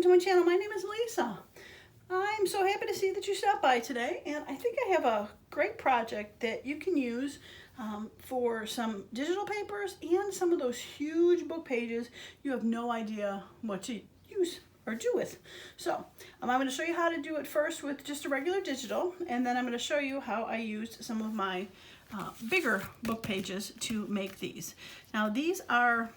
welcome to my channel. My name is Lisa. I'm so happy to see that you stopped by today, and I think I have a great project that you can use for some digital papers and some of those huge book pages you have no idea what to use or do with. So I'm going to show you how to do it first with just a regular digital, and then I'm going to show you how I used some of my bigger book pages to make these. Now these are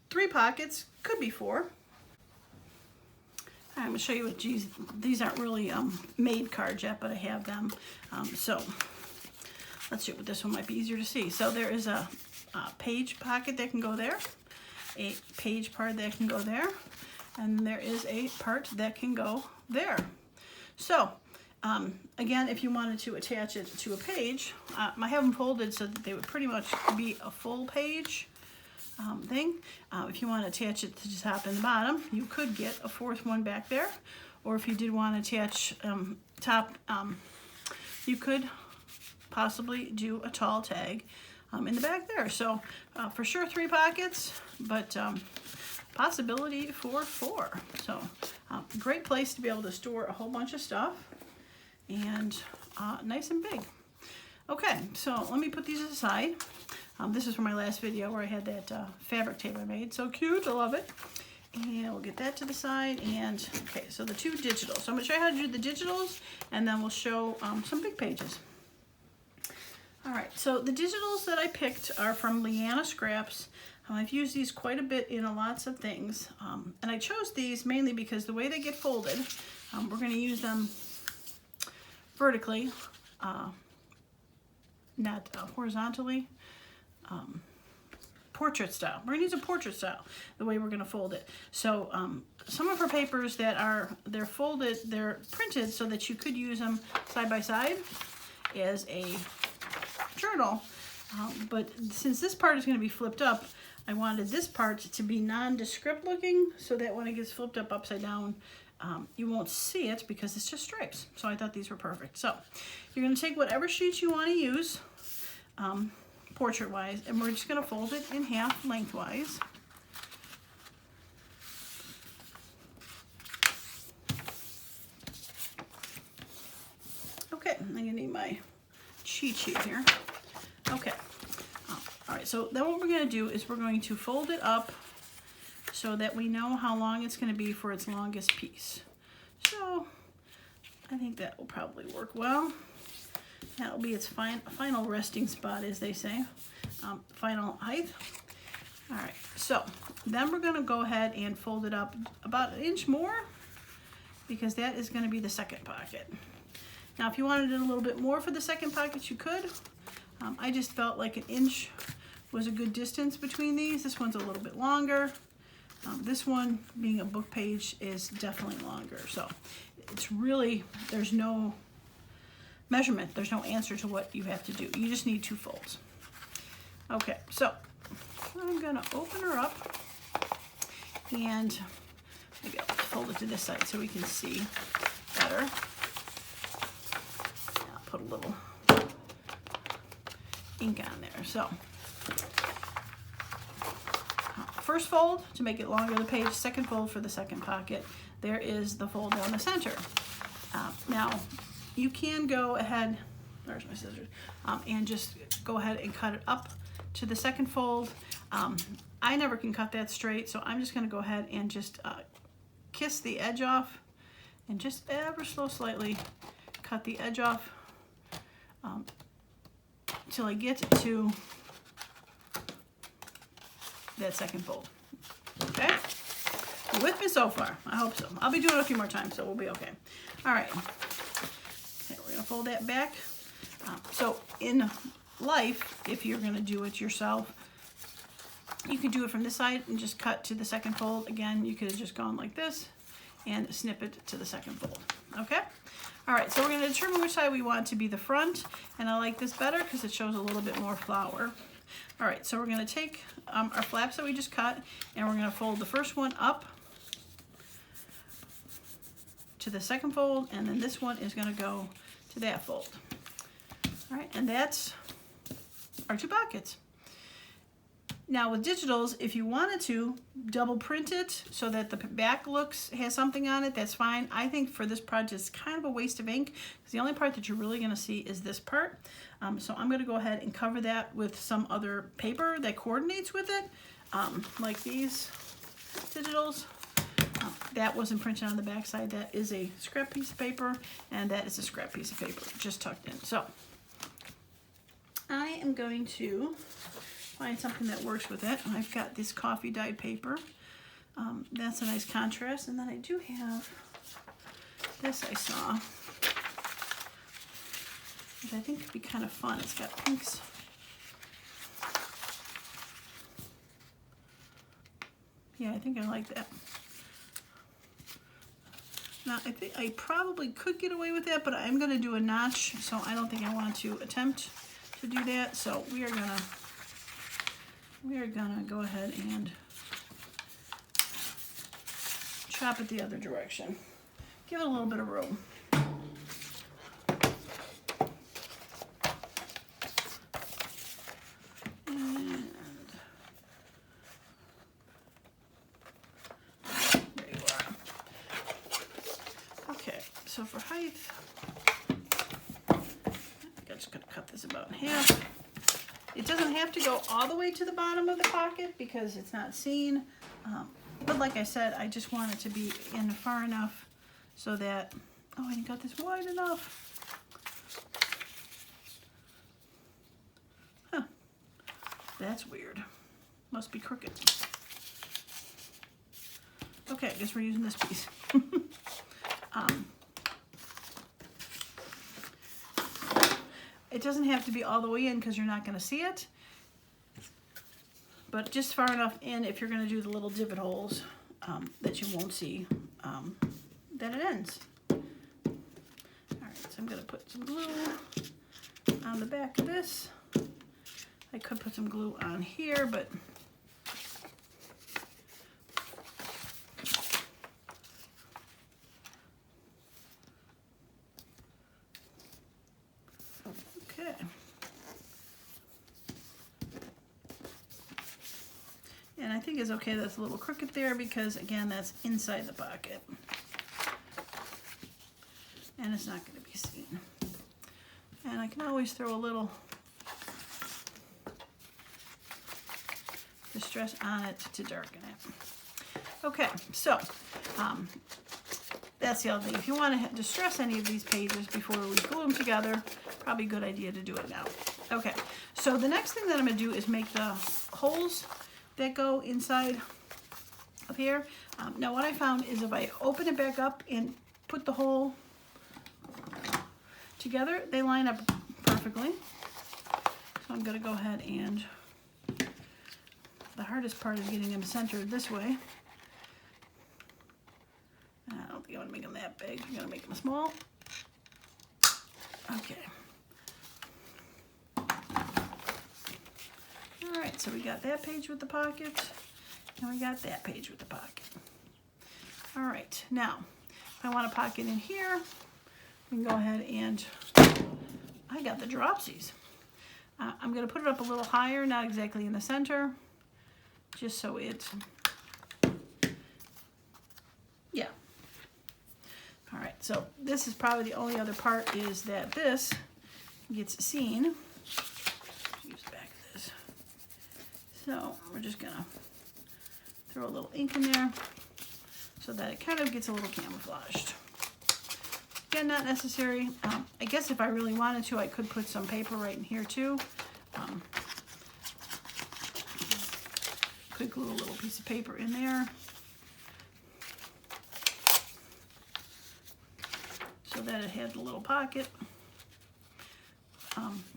3 pockets, could be 4. I'm going to show you what these aren't really made cards yet, but I have them. So let's see, what this one might be easier to see. So there is a page pocket that can go there, a page part that can go there, and there is a part that can go there. So again, if you wanted to attach it to a page, I have them folded so that they would pretty much be a full page thing. If you want to attach it to the top and the bottom, you could get a 4th one back there, or if you did want to attach top, you could possibly do a tall tag in the back there. So for sure 3 pockets, but possibility for 4. So great place to be able to store a whole bunch of stuff, and nice and big. Okay, so let me put these aside. This is from my last video where I had that fabric tape I made. So cute, I love it. And we'll get that to the side. And okay, so the 2 digitals. So I'm gonna show you how to do the digitals, and then we'll show some big pages. All right, so the digitals that I picked are from Leanna Scraps. I've used these quite a bit in lots of things. And I chose these mainly because the way they get folded, we're gonna use them vertically, not horizontally. Portrait style. We're gonna use a portrait style, the way we're gonna fold it. So some of her papers they're folded, they're printed so that you could use them side by side as a journal. But since this part is gonna be flipped up, I wanted this part to be nondescript looking so that when it gets flipped up upside down, you won't see it because it's just stripes. So I thought these were perfect. So you're gonna take whatever sheets you wanna use, portrait wise, and we're just going to fold it in half lengthwise. Okay, I'm going to need my cheat sheet here. Okay, all right, so then what we're going to do is we're going to fold it up so that we know how long it's going to be for its longest piece. So I think that will probably work well. That'll be its final resting spot, as they say, final height. All right, so then we're going to go ahead and fold it up about 1 inch more, because that is going to be the second pocket. Now, if you wanted it a little bit more for the second pocket, you could. I just felt like 1 inch was a good distance between these. This one's a little bit longer. This one, being a book page, is definitely longer. So it's really, there's no measurement. There's no answer to what you have to do. You just need 2 folds. Okay, so I'm gonna open her up, and maybe I'll fold it to this side so we can see better. I'll put a little ink on there. So first fold to make it longer the page, second fold for the second pocket. There is the fold down the center. Now you can go ahead, there's my scissors, and just go ahead and cut it up to the second fold. I never can cut that straight, so I'm just gonna go ahead and just kiss the edge off, and just ever so slightly cut the edge off till I get to that second fold. Okay? You with me so far? I hope so. I'll be doing it a few more times, so we'll be okay. All right. Okay, we're gonna fold that back. So in life, if you're gonna do it yourself, you could do it from this side and just cut to the second fold. Again, you could have just gone like this and snip it to the second fold. Okay? All right, so we're gonna determine which side we want to be the front, and I like this better because it shows a little bit more flower. All right, so we're gonna take our flaps that we just cut, and we're gonna fold the first one up to the second fold, and then this one is gonna go to that fold. All right, and that's our 2 pockets. Now with digitals, if you wanted to double print it so that the back has something on it, that's fine. I think for this project it's kind of a waste of ink because the only part that you're really going to see is this part. So I'm going to go ahead and cover that with some other paper that coordinates with it, like these digitals. That wasn't printed on the back side. That is a scrap piece of paper, and that is a scrap piece of paper just tucked in. So I am going to find something that works with it. I've got this coffee dyed paper. That's a nice contrast. And then I do have this I saw, which I think could be kind of fun. It's got pinks. Yeah, I think I like that. Now, I think I probably could get away with that, but I'm going to do a notch, so I don't think I want to attempt to do that. So we are gonna go ahead and chop it the other direction. Give it a little bit of room. And there you are. Okay, so for height, I think I'm just gonna cut this about in half. It doesn't have to go all the way to the bottom of the pocket because it's not seen. But like I said, I just want it to be in far enough so that, oh, I didn't got this wide enough. Huh, that's weird. Must be crooked. Okay, I guess we're using this piece. It doesn't have to be all the way in because you're not going to see it, but just far enough in if you're going to do the little divot holes that you won't see that it ends. All right, so I'm going to put some glue on the back of this. I could put some glue on here, but okay. And I think it's okay that's a little crooked there because, again, that's inside the pocket. And it's not going to be seen. And I can always throw a little distress on it to darken it. Okay, so that's the other thing. If you want to distress any of these pages before we glue them together, probably a good idea to do it now. Okay, so the next thing that I'm going to do is make the holes that go inside of here. Now what I found is if I open it back up and put the hole together, they line up perfectly. So I'm going to go ahead and, the hardest part is getting them centered this way. I don't think I want to make them that big. I'm going to make them small. Okay. All right, so we got that page with the pocket, and we got that page with the pocket. All right, now, if I want a pocket in here, we can go ahead and, I got the dropsies. I'm going to put it up a little higher, not exactly in the center, just so it's, yeah. All right, so this is probably the only other part is that this gets seen. Use the back of this. So we're just gonna throw a little ink in there so that it kind of gets a little camouflaged. Again, not necessary. I guess if I really wanted to, I could put some paper right in here too. Could glue a little piece of paper in there so that it had a little pocket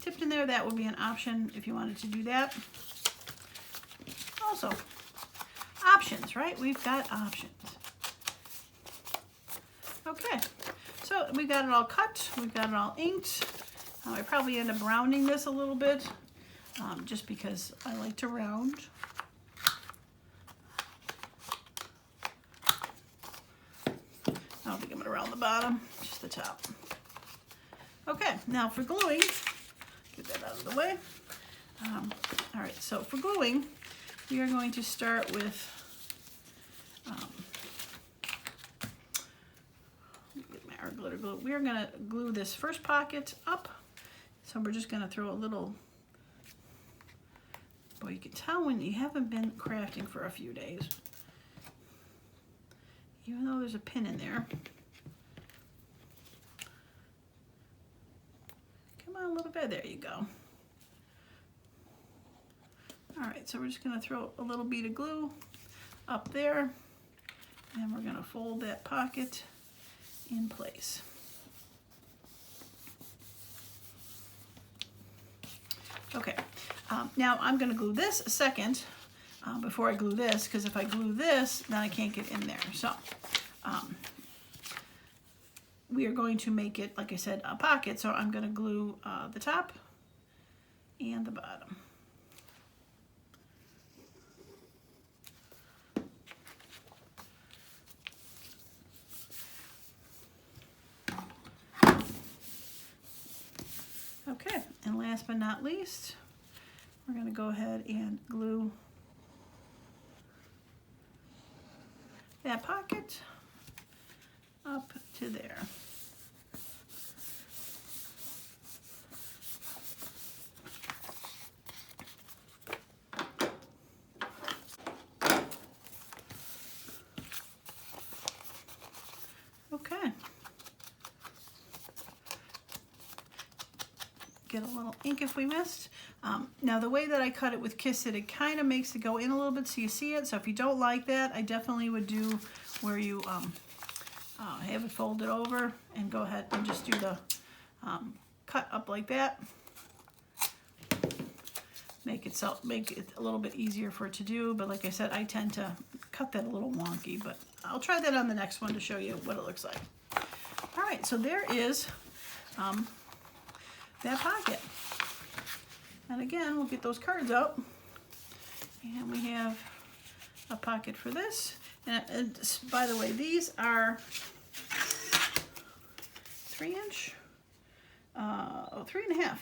tipped in there. That would be an option if you wanted to do that. Also, options, right? We've got options. Okay, so we've got it all cut. We've got it all inked. I probably end up rounding this a little bit just because I like to round. I don't think I'm going to round the bottom, just the top. Okay, now for gluing, get that out of the way. All right, so for gluing, we are going to start with our glitter glue. We are going to glue this first pocket up. So we're just going to throw a little, boy, you can tell when you haven't been crafting for a few days. Even though there's a pin in there. Come on, a little bit, there you go. All right, so we're just going to throw a little bead of glue up there, and we're going to fold that pocket in place. Okay, now I'm going to glue this a second before I glue this, because if I glue this, then I can't get in there. So we are going to make it, like I said, a pocket. So I'm going to glue the top and the bottom. Okay, and last but not least, we're going to go ahead and glue that pocket up to there. Okay. Get a little ink if we missed. Now the way that I cut it with Kiss It, it kind of makes it go in a little bit so you see it. So if you don't like that, I definitely would do where you have it folded over and go ahead and just do the cut up like that. Make it a little bit easier for it to do, but like I said, I tend to cut that a little wonky, but I'll try that on the next one to show you what it looks like. All right, so there is that pocket. And again, we'll get those cards out. And we have a pocket for this. And by the way, these are 3-inch, 3.5.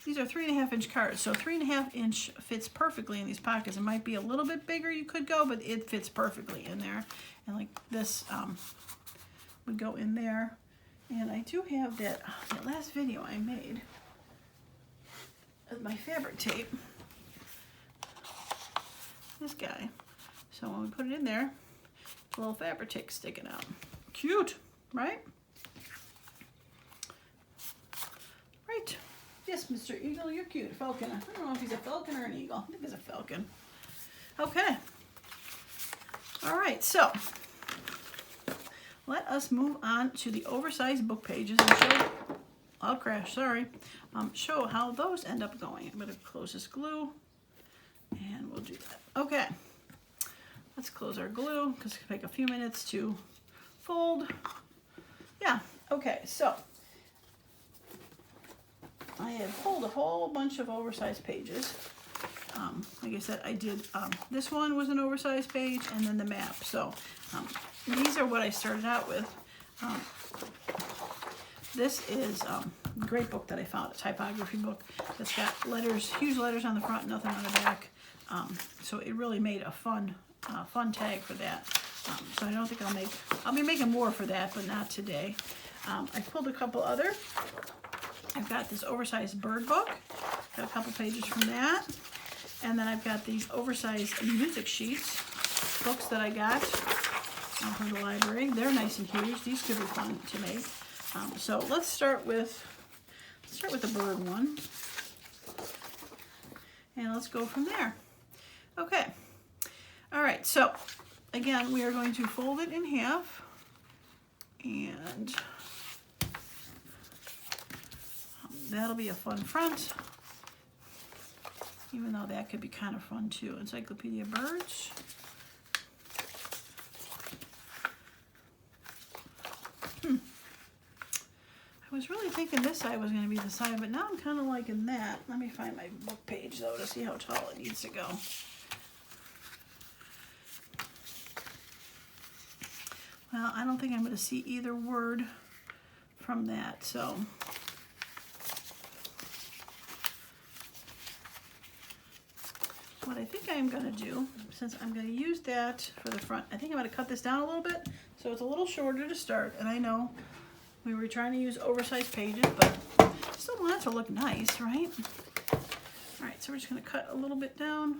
These are 3.5-inch cards. So 3.5-inch fits perfectly in these pockets. It might be a little bit bigger you could go, but it fits perfectly in there. And like this would go in there. And I do have that last video I made of my fabric tape. This guy. So when we put it in there, a little fabric tape sticking out. Cute, right? Right. Yes, Mr. Eagle, you're cute. Falcon. I don't know if he's a falcon or an eagle. I think he's a falcon. Okay. All right, so let us move on to the oversized book pages and show, I'll crash, sorry, show how those end up going. I'm going to close this glue, and we'll do that. Okay, let's close our glue, because it's going to take a few minutes to fold. Yeah, okay, so I have pulled a whole bunch of oversized pages. Like I said, I did, this one was an oversized page, and then the map. So these are what I started out with. This is a great book that I found, a typography book that's got letters, huge letters on the front, nothing on the back. So it really made a fun tag for that. So I don't think I'll be making more for that, but not today. I pulled a couple other. I've got this oversized bird book, got a couple pages from that. And then I've got these oversized music sheets, books that I got from the library. They're nice and huge. These could be fun to make. So let's start with the bird one. And let's go from there. Okay. All right, so again, we are going to fold it in half. And that'll be a fun front. Even though that could be kind of fun too. Encyclopedia Birds. I was really thinking this side was going to be the side, but now I'm kind of liking that. Let me find my book page though to see how tall it needs to go. Well, I don't think I'm going to see either word from that, so what I think I'm going to do, since I'm going to use that for the front, I think I'm going to cut this down a little bit so it's a little shorter to start. And I know we were trying to use oversized pages, but still want it to look nice, right? All right, so we're just going to cut a little bit down.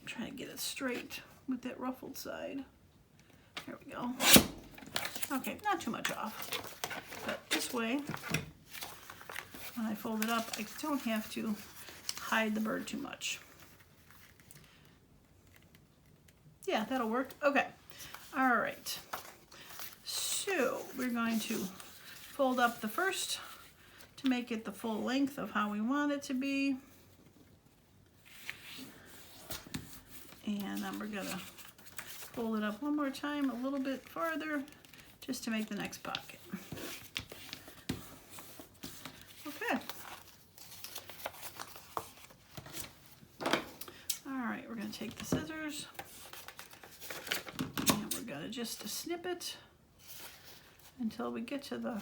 Try to get it straight with that ruffled side. There we go. Okay, not too much off, but this way, when I fold it up, I don't have to hide the bird too much. Yeah, that'll work. Okay, all right. So we're going to fold up the first to make it the full length of how we want it to be. And then we're gonna fold it up one more time a little bit farther just to make the next pocket. Okay. All right, we're gonna take the scissors and we're gonna just snip it until we get to the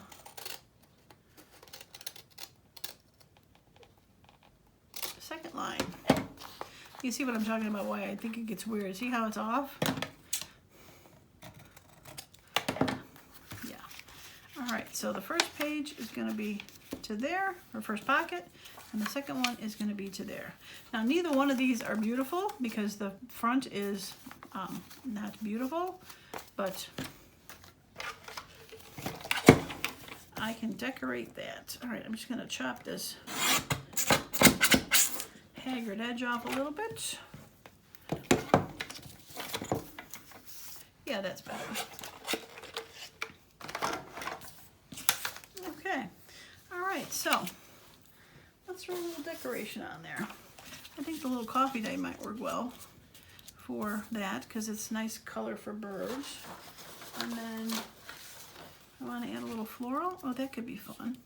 second line. You see what I'm talking about, why I think it gets weird. See how it's off? Yeah. All right, so the first page is gonna be to there, or first pocket, and the second one is gonna be to there. Now, neither one of these are beautiful because the front is not beautiful, but I can decorate that. All right, I'm just gonna chop this haggard edge off a little bit. Yeah, that's better. Okay, all right, so let's throw a little decoration on there. I think the little coffee dye might work well for that because it's nice color for birds. And then I want to add a little floral. Oh, that could be fun.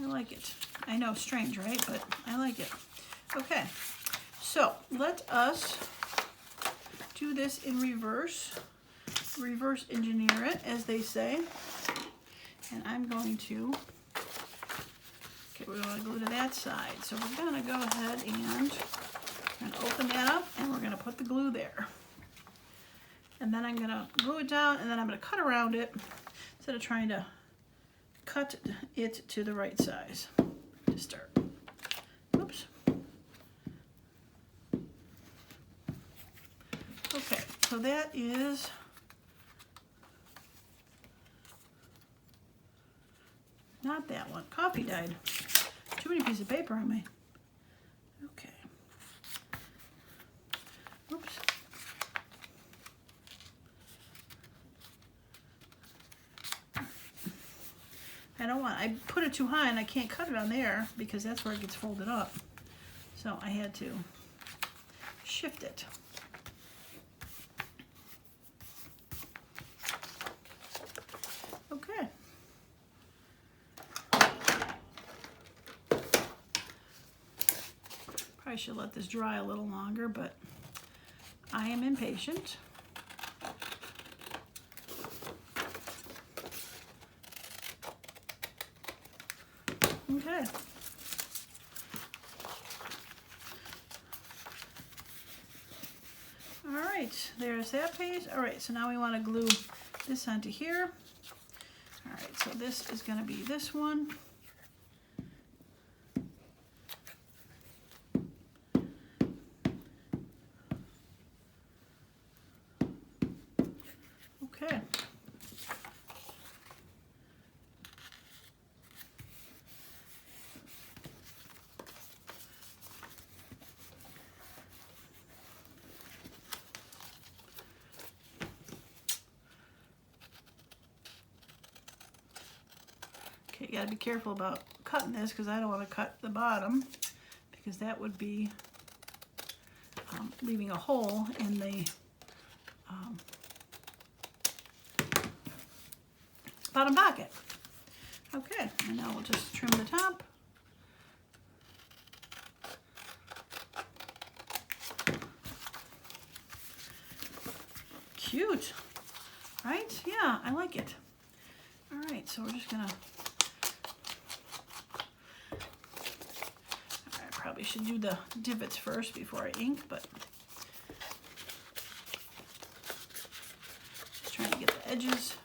I like it. I know, strange, right? But I like it. Okay, so let us do this in reverse engineer it, as they say. And I'm going to, okay, we're going to glue to that side. So we're going to go ahead and open that up and we're going to put the glue there. And then I'm going to glue it down and then I'm going to cut around it instead of trying to cut it to the right size to start. Oops. Okay, so that is not that one. Coffee dyed. Too many pieces of paper on me. Okay. Oops. I don't want, I put it too high and I can't cut it on there because that's where it gets folded up. So I had to shift it. Okay. Probably should let this dry a little longer, but I am impatient. Okay. All right, there's that page. All right, so now we want to glue this onto here. All right, so this is going to be this one. Okay. Okay, you gotta be careful about cutting this because I don't want to cut the bottom because that would be leaving a hole in the bottom pocket. Okay, and now we'll just trim the top. Cute. right? Yeah, I like it. All right, so we're just gonna, I probably should do the divots first before I ink, but just trying to get the edges.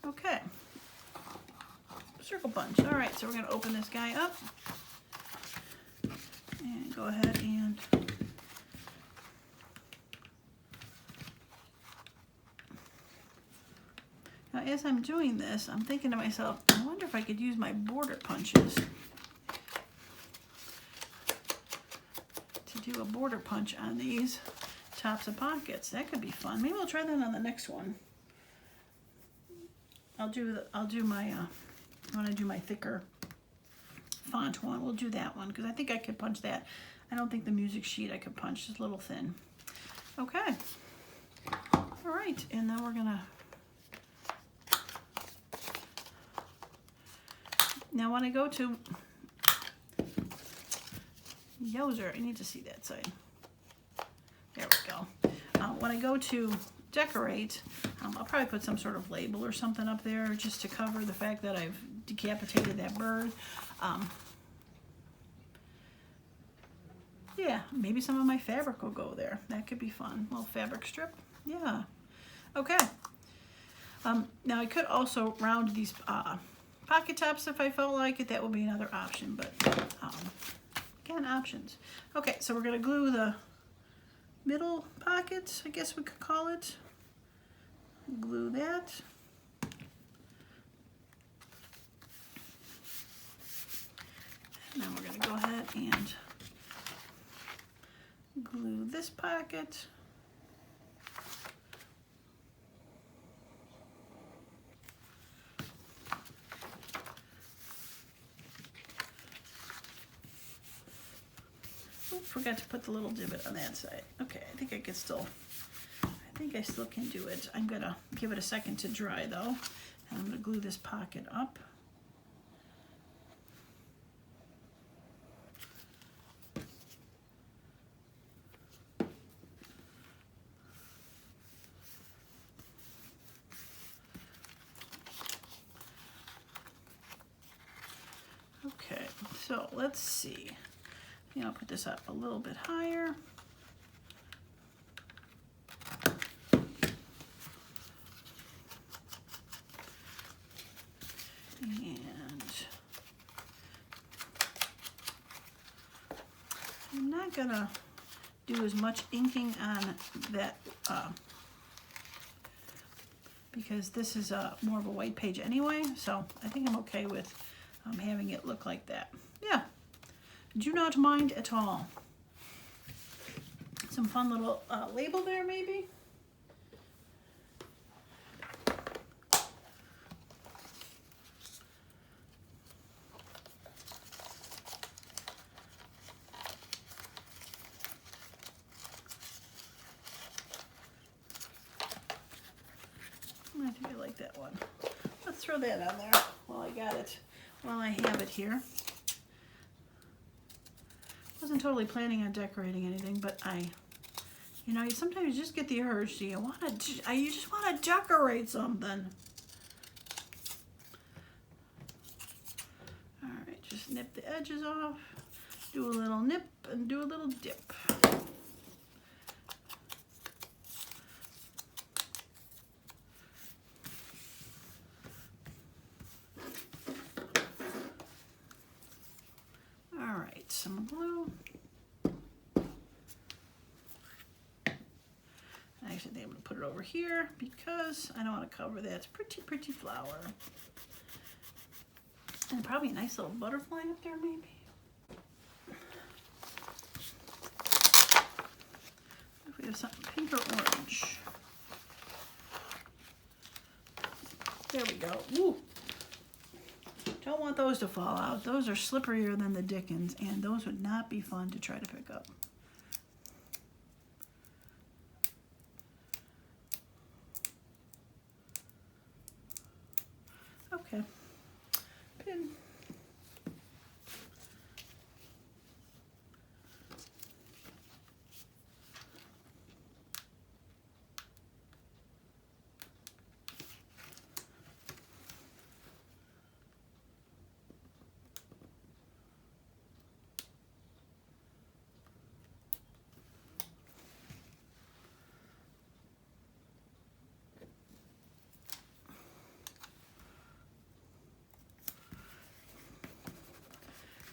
Okay, circle punch. All right, so we're gonna open this guy up and go ahead and now, as I'm doing this, I'm thinking to myself, I wonder if I could use my border punches to do a border punch on these tops of pockets. That could be fun. Maybe I'll try that on the next one. I'll do my when I do my thicker font one, we'll do that one because I think I could punch that. I don't think the music sheet I could punch, it's a little thin. Okay. All right, and then we're gonna, now when I go to, yowzer, I need to see that side. There we go. When I go to decorate, I'll probably put some sort of label or something up there just to cover the fact that I've decapitated that bird. Yeah, maybe some of my fabric will go there. That could be fun. A little fabric strip. Yeah. Okay. Now I could also round these pocket tops if I felt like it. That would be another option, but again, options. Okay, so we're going to glue the middle pockets, I guess we could call it. Glue that. And then we're going to go ahead and glue this pocket. Oh, forgot to put the little divot on that side. Okay, I think I still can do it. I'm gonna give it a second to dry though. And I'm gonna glue this pocket up. Okay, so let's see. I'll put this up a little bit higher. And I'm not gonna do as much inking on that because this is more of a white page anyway, so I think I'm okay with having it look like that. Yeah, do not mind at all. Some fun little label there maybe. I think I like that one. Let's throw that on there while I got it, while I have it here. Wasn't totally planning on decorating anything, but you sometimes you just get the urge. You just want to decorate something. All right, just nip the edges off. Do a little nip and do a little dip. Some glue. Actually, I think I'm going to put it over here because I don't want to cover that. It's pretty, pretty flower. And probably a nice little butterfly up there, maybe. If we have something pink or orange. There we go. Woo! Don't want those to fall out. Those are slipperier than the dickens, and those would not be fun to try to pick up. Okay. Pin.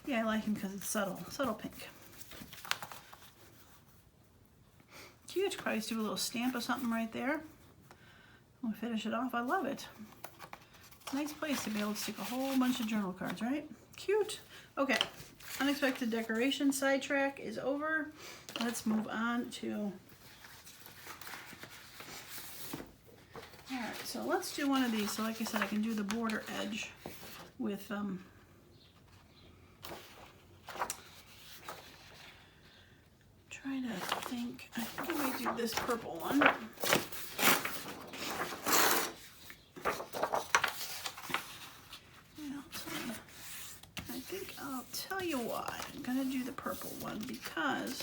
Yeah, I like him because it's subtle pink. Cute. Probably do a little stamp of something right there. We'll finish it off. I love it. Nice place to be able to stick a whole bunch of journal cards, right? Cute. Okay, unexpected decoration sidetrack is over. Let's move on to... All right, so let's do one of these. So like I said, I can do the border edge with trying to think. I think I might do this purple one. I'll tell you why. I'm gonna do the purple one because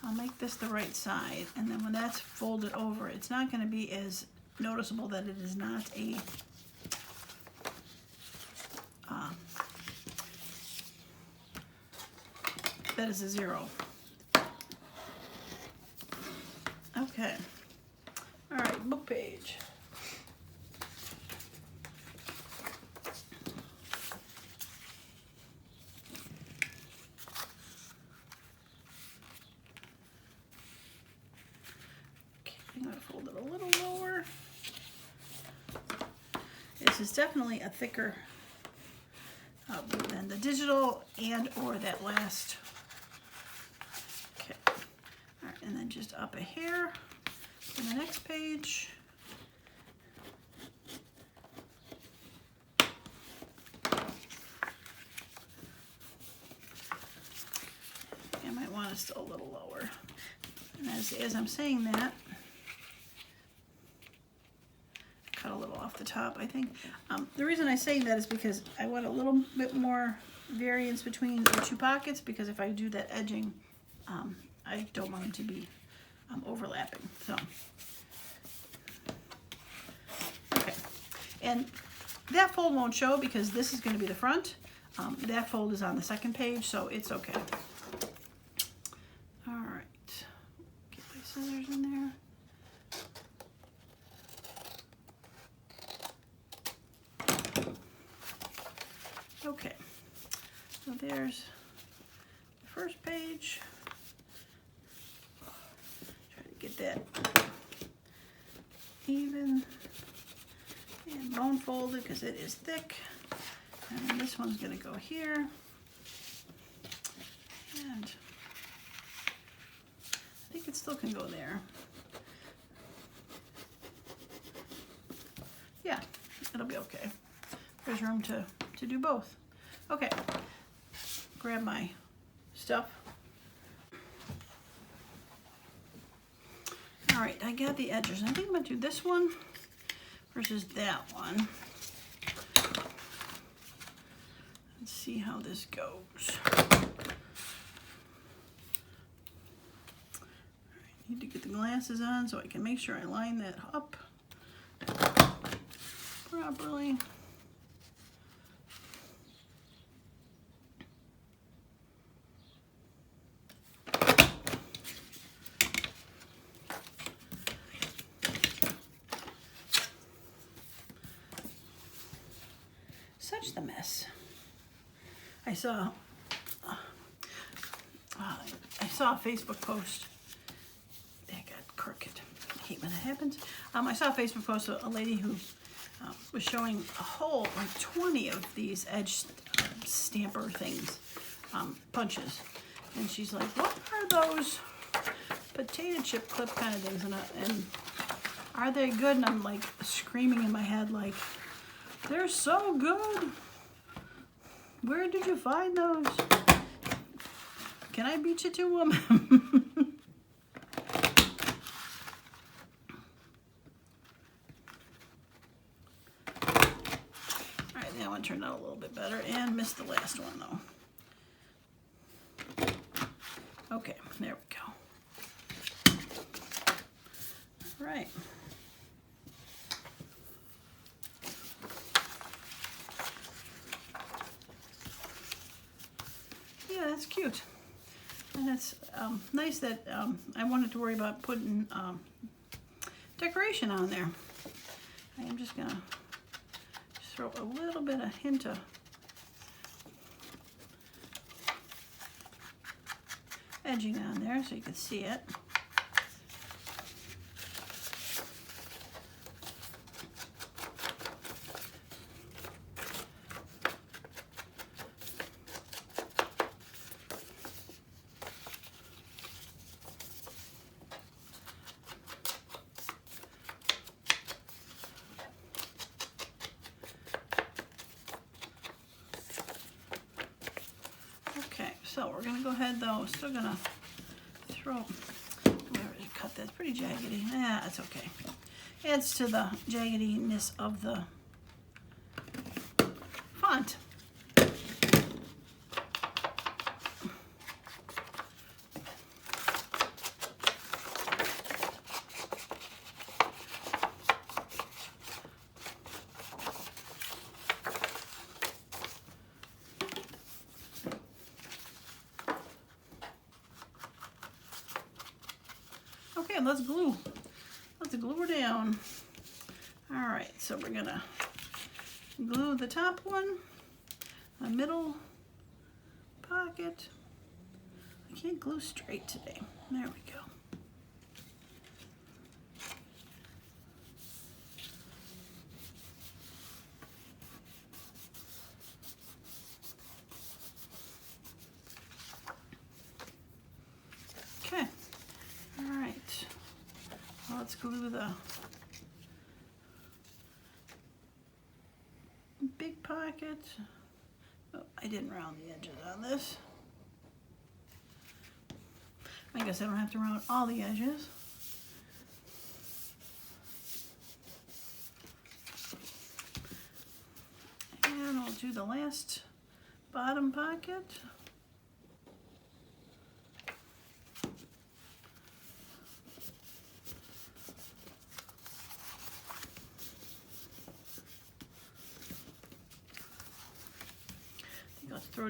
I'll make this the right side, and then when that's folded over, it's not gonna be as noticeable that it is not a that is a 0. Okay. All right, book page. I'm going to fold it a little lower. This is definitely a thicker blue than the digital and or that last. Okay. All right, and then just up a hair on the next page. I might want it still a little lower. And as I'm saying that, cut a little off the top, I think. The reason I'm saying that is because I want a little bit more variance between the two pockets, because if I do that edging, I don't want it to be overlapping. So, okay. And that fold won't show because this is going to be the front. That fold is on the second page, so it's okay. All right. Get my scissors in there. Okay, so there's the first page. Try to get that even and bone folded because it is thick. And then this one's going to go here. And I think it still can go there. Yeah, it'll be okay. There's room to do both. Okay, grab my stuff. All right, I got the edges. I think I'm gonna do this one versus that one. Let's see how this goes. All right, need to get the glasses on so I can make sure I line that up properly. Such the mess. I saw a Facebook post that got crooked. I hate when that happens. I saw a Facebook post of a lady who was showing a whole like 20 of these edge stamper things, punches, and she's like, "What are those potato chip clip kind of things? And are they good?" And I'm like screaming in my head like, "They're so good. Where did you find those? Can I beat you to them?" Alright, that one turned out a little bit better and missed the last one though. Okay, there we go. Alright. Yeah, that's cute. And it's nice that I wanted to worry about putting decoration on there. I am just gonna throw a little bit of hint of edging on there so you can see it. So we're gonna go ahead though, still gonna throw, where did I cut that? It's pretty jaggedy. Yeah, it's okay. Adds to the jaggediness of the font. Okay, let's glue her down. All right, so we're gonna glue the top one, the middle pocket. I can't glue straight today. There we go. Okay, all right. Well, let's glue the big pocket. Oh, I didn't round the edges on this. I guess I don't have to round all the edges. And I'll do the last bottom pocket.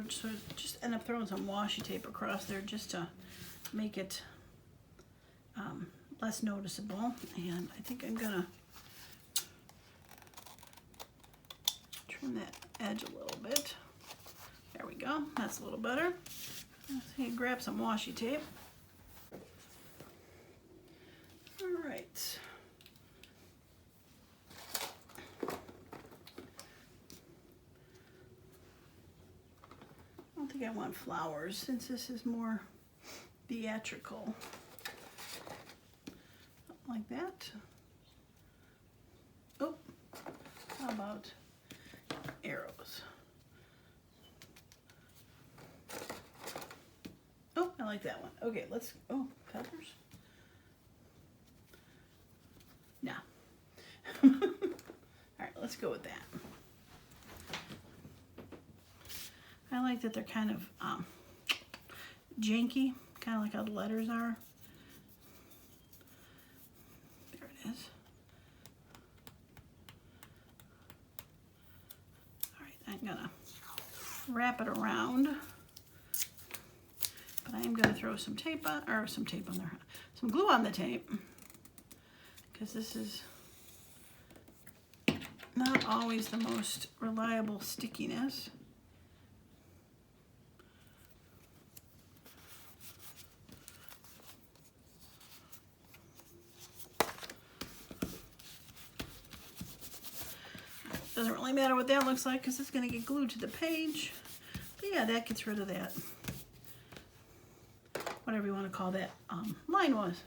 So just end up throwing some washi tape across there just to make it less noticeable. And I think I'm gonna trim that edge a little bit. There we go. That's a little better. Let's grab some washi tape. All right. I think I want flowers since this is more theatrical. Like that. Oh, how about arrows? Oh, I like that one. Okay, let's, oh, feathers? No. All right, let's go with that. I like that they're kind of janky, kind of like how the letters are. There it is. All right, I'm gonna wrap it around, but I am gonna throw some tape on, or some tape on there, some glue on the tape, because this is not always the most reliable stickiness. Doesn't really matter what that looks like because it's going to get glued to the page. But yeah, that gets rid of that. Whatever you want to call that line was.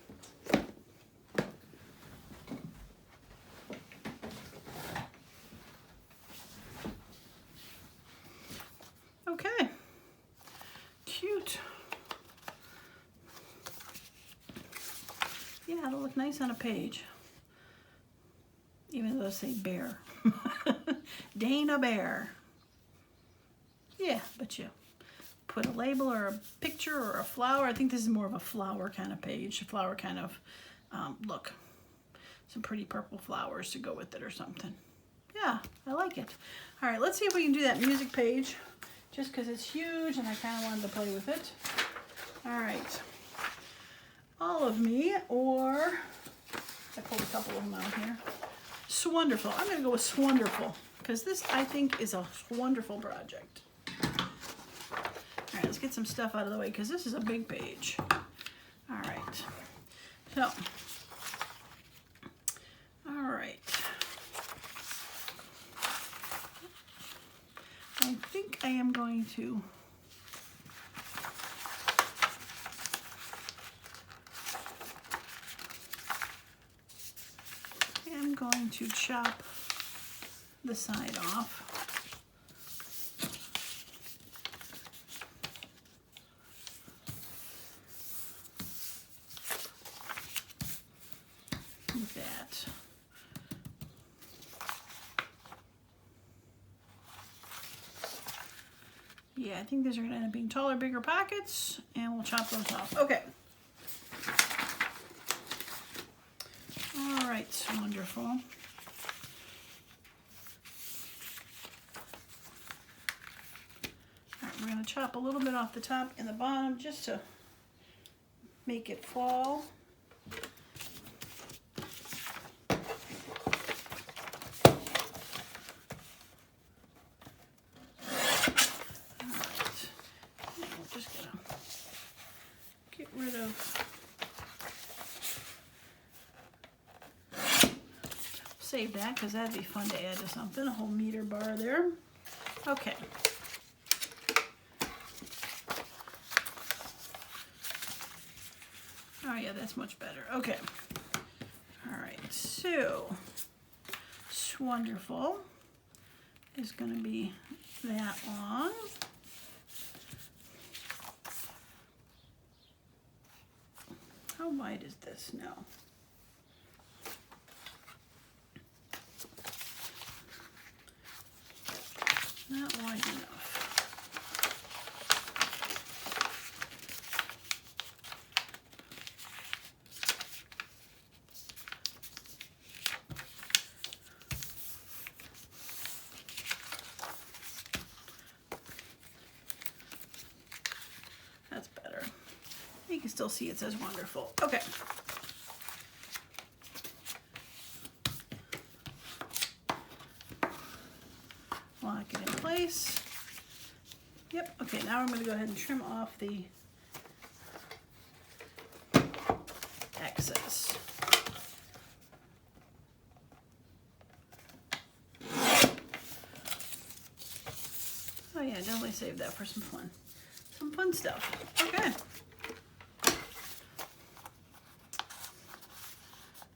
Okay. Cute. Yeah, it'll look nice on a page. Even though they say bear. Dana Bear. Yeah, but you put a label or a picture or a flower. I think this is more of a flower kind of page, a flower kind of look. Some pretty purple flowers to go with it or something. Yeah, I like it. All right, let's see if we can do that music page just because it's huge and I kind of wanted to play with it. All right. All of Me, or I pulled a couple of them out here. Swonderful. I'm going to go with Swonderful because this, I think, is a wonderful project. right, let's get some stuff out of the way because this is a big page. All right, so, all right. I think I am going to chop the side off. Like that. Yeah, I think these are going to end up being taller, bigger pockets, and we'll chop those off. Okay. All right, wonderful. All right, we're going to chop a little bit off the top and the bottom just to make it fall. Save that because that'd be fun to add to something, a whole meter bar there. Okay. Oh yeah, that's much better. Okay. All right, so it's wonderful. Is going to be that long. How wide is this now? Not wide enough. That's better. You can still see it says wonderful. Okay. Lock it in place. Yep, okay, now I'm going to go ahead and trim off the excess. Oh yeah, definitely save that for some fun stuff. Okay.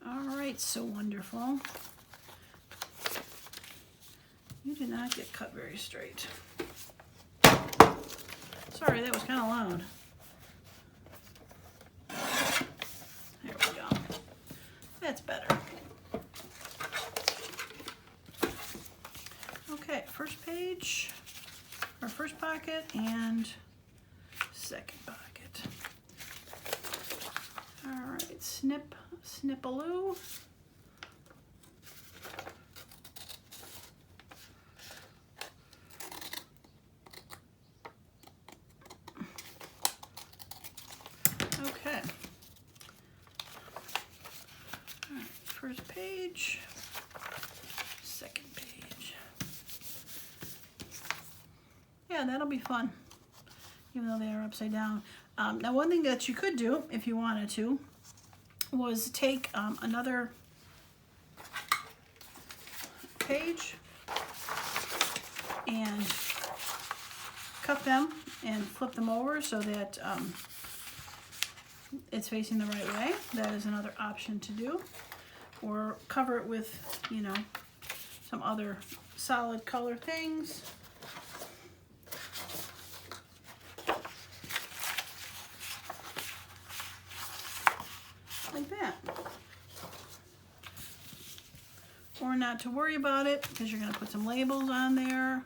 All right, so wonderful. You did not get cut very straight. Sorry, that was kind of loud. There we go. That's better. Okay, first page, or first pocket, and second pocket. All right, snip-a-loo. Okay. All right, first page, second page. Yeah, that'll be fun, even though they are upside down. Now, one thing that you could do, if you wanted to, was take another page and cut them and flip them over so that it's facing the right way. That is another option to do. Or cover it with, you know, some other solid color things. Like that. Or not to worry about it because you're going to put some labels on there.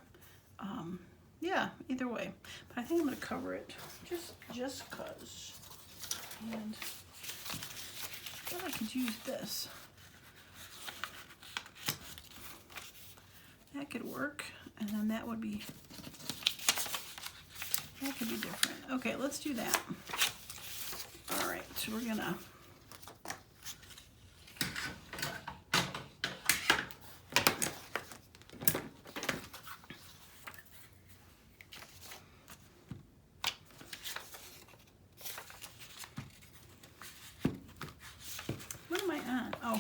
Yeah, either way. But I think I'm going to cover it just because. And I thought I could use this. That could work, and then that could be different. Okay, let's do that. All right, so we're gonna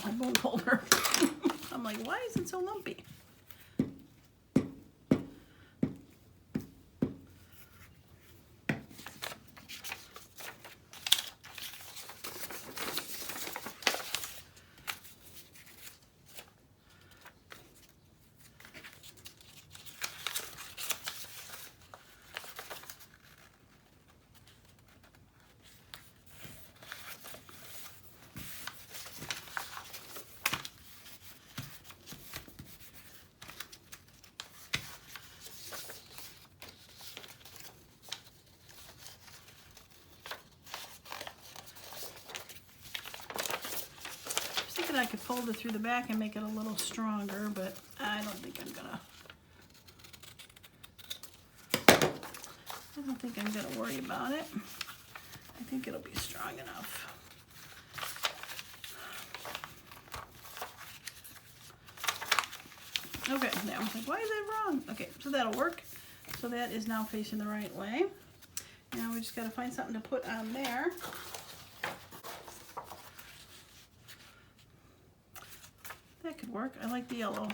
my bone folder. I'm like, why is it so lumpy? I could fold it through the back and make it a little stronger, but I don't think I'm gonna worry about it. I think it'll be strong enough. Okay, now I was like, why is that wrong? Okay, so that'll work. So that is now facing the right way. Now we just gotta find something to put on there. That could work. I like the yellow.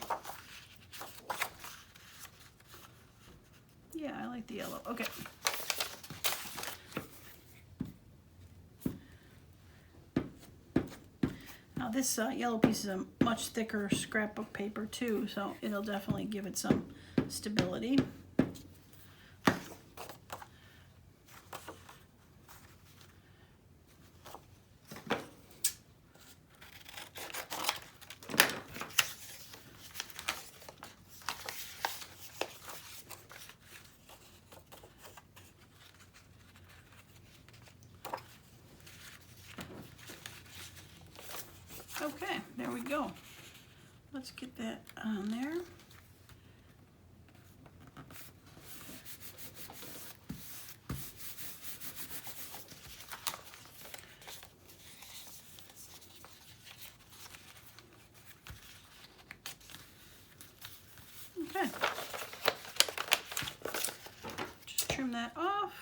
Yeah, I like the yellow. Okay. Now this yellow piece is a much thicker scrapbook paper too, so it'll definitely give it some stability. Okay, there we go. Let's get that on there. Okay. Just trim that off.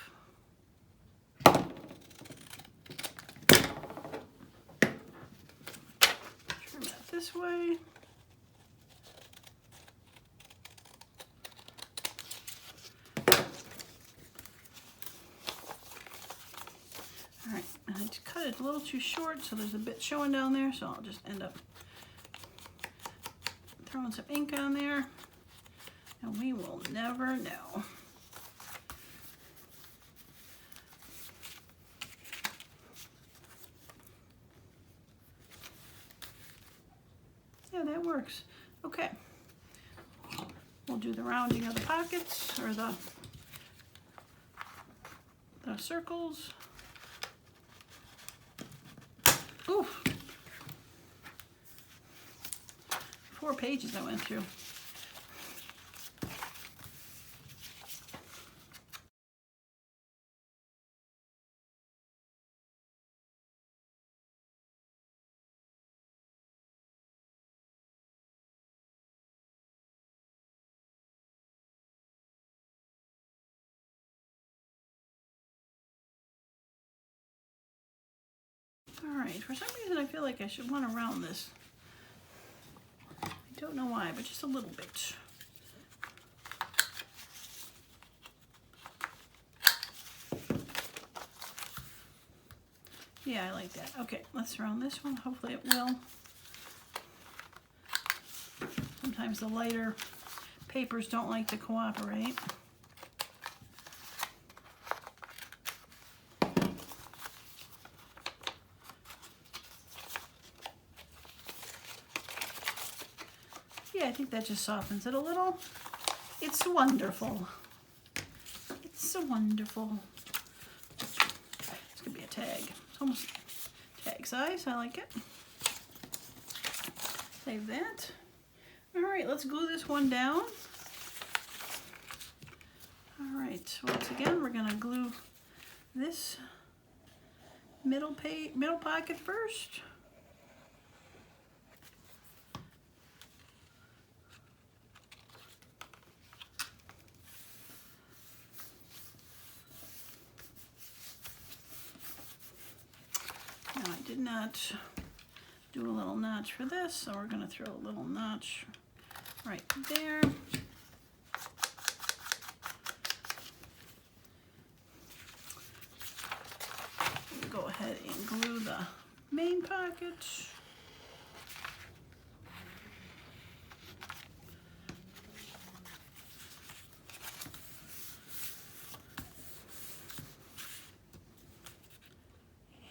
This way. All right, and I just cut it a little too short, so there's a bit showing down there, so I'll just end up throwing some ink on there, and we will never know. Yeah, that works. Okay. We'll do the rounding of the pockets, or the circles. Oof. 4 pages I went through. All right, for some reason I feel like I should want to round this. I don't know why, but just a little bit. Yeah, I like that. Okay, let's round this one. Hopefully it will. Sometimes the lighter papers don't like to cooperate. Yeah, I think that just softens it a little. It's wonderful. It's so wonderful. It's gonna be a tag. It's almost tag size. I like it. Save that. All right, let's glue this one down. All right, once again, we're gonna glue this middle pocket first. Now I did not do a little notch for this, so we're going to throw a little notch right there. Go ahead and glue the main pocket.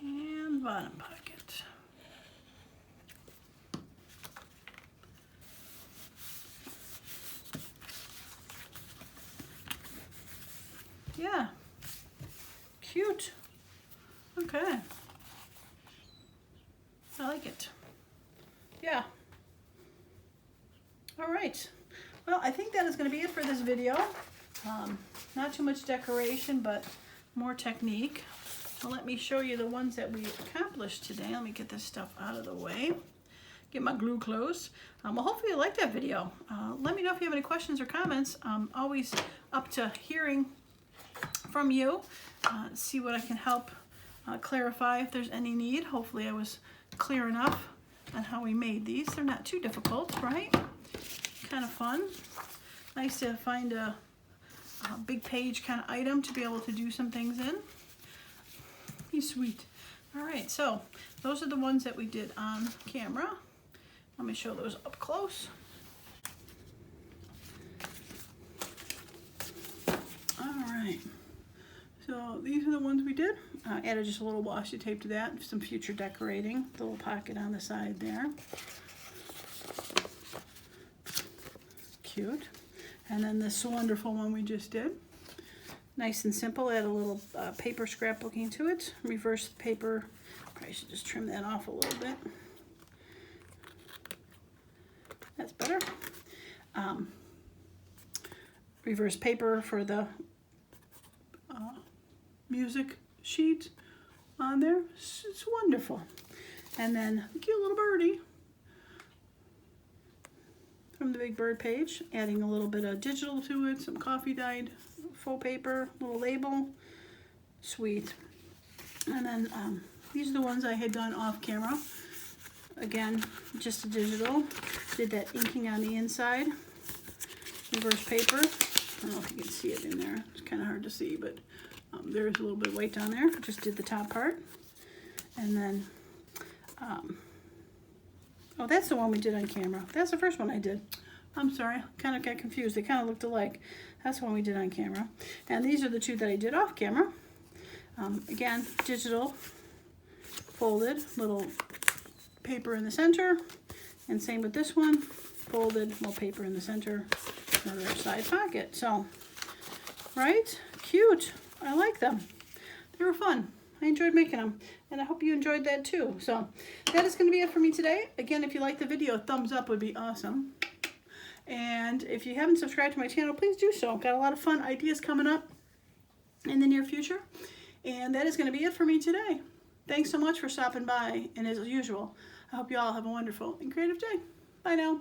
And bottom pocket. Yeah, cute. Okay, I like it. Yeah. All right. Well, I think that is going to be it for this video. Not too much decoration, but more technique. So let me show you the ones that we accomplished today. Let me get this stuff out of the way. Get my glue close. Well, hopefully you liked that video. Let me know if you have any questions or comments. I'm always up to hearing from you. See what I can help clarify if there's any need. Hopefully I was clear enough on how we made these. They're not too difficult, right? Kind of fun. Nice to find a big page kind of item to be able to do some things in. He's sweet. All right, so those are the ones that we did on camera. Let me show those up close. All right. So these are the ones we did. Added just a little washi tape to that, some future decorating. The little pocket on the side there. Cute. And then this wonderful one we just did. Nice and simple. Add a little paper scrap looking to it. Reverse paper. Probably should just trim that off a little bit. That's better. Reverse paper for the music sheet on there. It's wonderful. And then a cute little birdie from the Big Bird page, adding a little bit of digital to it, some coffee dyed faux paper, little label. Sweet. And then these are the ones I had done off camera. Again, just a digital. Did that inking on the inside. Reverse paper. I don't know if you can see it in there. It's kind of hard to see, but there's a little bit of white down there. Just did the top part. And then, oh, that's the one we did on camera. That's the first one I did. I'm sorry, kind of got confused. They kind of looked alike. That's the one we did on camera. And these are the two that I did off camera. Again, digital, folded, little paper in the center. And same with this one, folded, little paper in the center, another side pocket. So, right? Cute. I like them. They were fun. I enjoyed making them, and I hope you enjoyed that too. So that is going to be it for me today. Again, if you liked the video, a thumbs up would be awesome. And if you haven't subscribed to my channel, please do so. Got a lot of fun ideas coming up in the near future. And that is going to be it for me today. Thanks so much for stopping by, and as usual, I hope you all have a wonderful and creative day. Bye now.